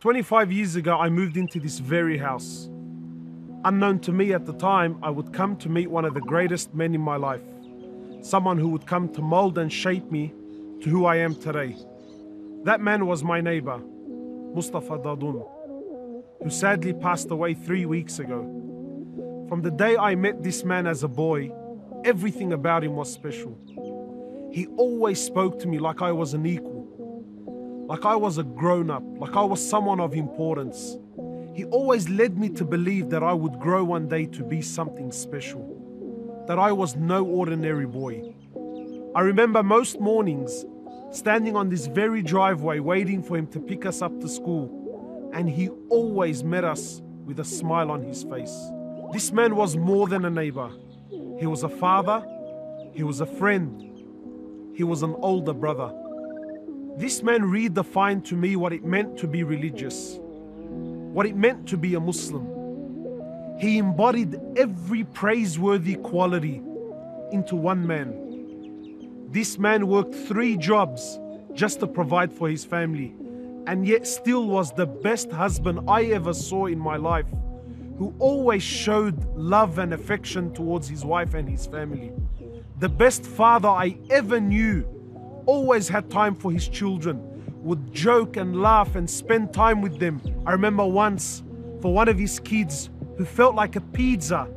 25 years ago, I moved into this very house. Unknown to me at the time, I would come to meet one of the greatest men in my life. Someone who would come to mold and shape me to who I am today. That man was my neighbor, Mustafa Dadun, who sadly passed away 3 weeks ago. From the day I met this man as a boy, everything about him was special. He always spoke to me like I was an equal, like I was a grown-up, like I was someone of importance. He always led me to believe that I would grow one day to be something special, that I was no ordinary boy. I remember most mornings standing on this very driveway waiting for him to pick us up to school, and he always met us with a smile on his face. This man was more than a neighbor. He was a father, he was a friend, he was an older brother. This man redefined to me what it meant to be religious, what it meant to be a Muslim. He embodied every praiseworthy quality into one man. This man worked 3 jobs just to provide for his family, and yet still was the best husband I ever saw in my life, who always showed love and affection towards his wife and his family. The best father I ever knew, always had time for his children, would joke and laugh and spend time with them. I remember once, for one of his kids who felt like a pizza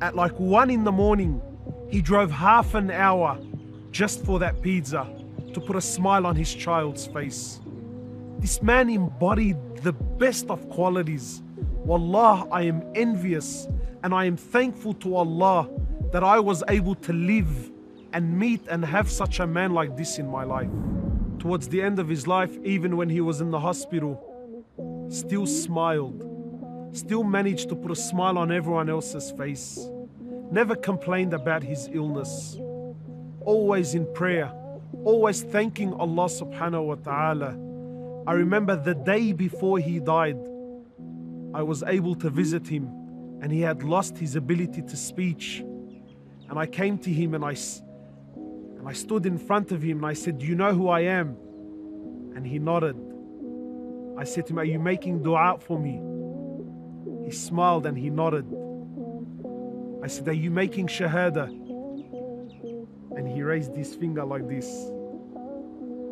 at like 1 in the morning, he drove half an hour just for that pizza to put a smile on his child's face. This man embodied the best of qualities. Wallah, I am envious and I am thankful to Allah that I was able to live and meet and have such a man like this in my life. Towards the end of his life, even when he was in the hospital, still smiled, still managed to put a smile on everyone else's face, never complained about his illness, always in prayer, always thanking Allah subhanahu wa ta'ala. I remember the day before he died, I was able to visit him and he had lost his ability to speech. And I came to him and I stood in front of him and I said, "Do you know who I am?" And he nodded. I said to him, "Are you making dua for me?" He smiled and he nodded. I said, "Are you making shahada?" And he raised his finger like this.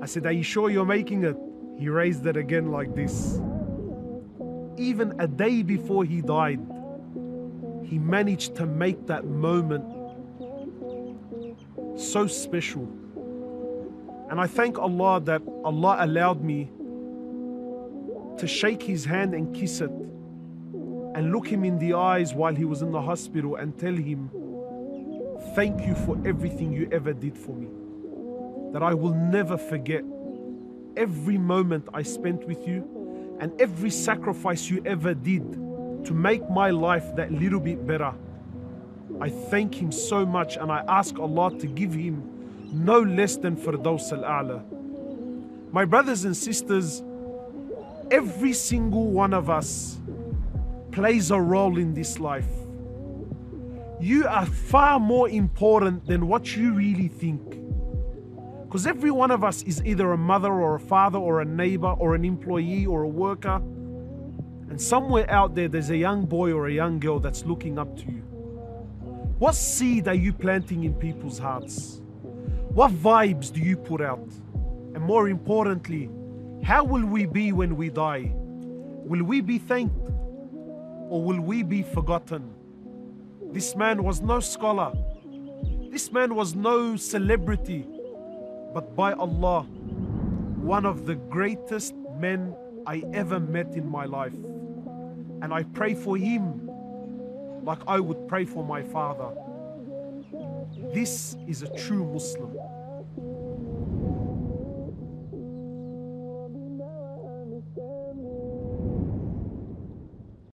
I said, "Are you sure you're making it?" He raised it again like this. Even a day before he died, he managed to make that moment so special. And I thank Allah that Allah allowed me to shake his hand and kiss it and look him in the eyes while he was in the hospital and tell him, "Thank you for everything you ever did for me. That I will never forget every moment I spent with you and every sacrifice you ever did to make my life that little bit better." I thank him so much and I ask Allah to give him no less than Firdaus al-A'la. My brothers and sisters, every single one of us plays a role in this life. You are far more important than what you really think. Because every one of us is either a mother or a father or a neighbor or an employee or a worker. And somewhere out there, there's a young boy or a young girl that's looking up to you. What seed are you planting in people's hearts? What vibes do you put out? And more importantly, how will we be when we die? Will we be thanked or will we be forgotten? This man was no scholar. This man was no celebrity. But by Allah, one of the greatest men I ever met in my life. And I pray for him like I would pray for my father. This is a true Muslim.